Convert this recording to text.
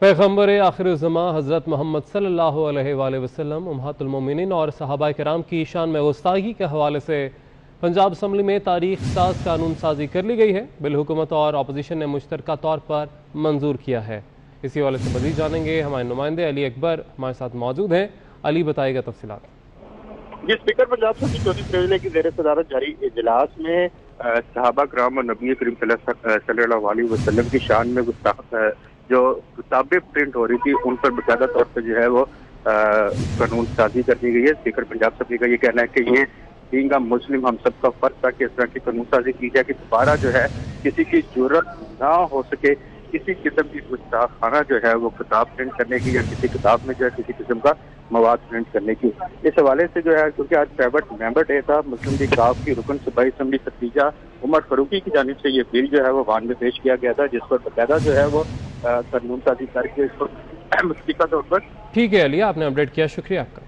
पैगम्बर आखिर-उज़्ज़मा हज़रत मोहम्मद सल्लल्लाहु अलैहि वसल्लम उम्महातुल मोमिनीन और सहाबा किराम की शान में गुस्ताखी के हवाले से पंजाब असम्बली में तारीख साज कानून साजी कर ली गई है। बिल हुकूमत और अपोजिशन ने मुश्तरका तौर पर मंजूर किया है। इसी हवाले से मज़ीद जानेंगे, हमारे नुमाइंदे अली अकबर हमारे साथ मौजूद हैं। अली बताएगा तफसीलात। जी, स्पीकर पंजाब असम्बली चौधरी फरीदुल्लाह की ज़ेर सदारत जारी इजलास में सहाबा किराम और नबी करीम सल्लल्लाहु अलैहि वसल्लम की शान में जो किताबें प्रिंट हो रही थी उन पर बाकायदा तौर पर जो है वो कानून साजी कर दी गई है। स्पीकर पंजाब असम्बली का ये कहना है कि ये बीइंग अ मुस्लिम हम सबका फर्ज था कि इस तरह की कानून साजी की जाए कि दोबारा जो है किसी की जुर्रत ना हो सके किसी किस्म की गुस्ताखाना जो है वो किताब प्रिंट करने की या किसी किताब में जो है किसी किस्म का मवाद प्रिंट करने की। इस हवाले से जो है क्योंकि आज प्राइवेट मेंबर डे था, मुस्लिम लीग काफ की रुकन सूबाई असम्बली खतीजा उमर फारूकी की जानिब से ये बिल जो है वो वान में पेश किया गया था, जिस पर बाकायदा जो है वो कानून साजी करके इसको मुस्तकिल तौर पर। ठीक है अली, आपने अपडेट किया, शुक्रिया आपका।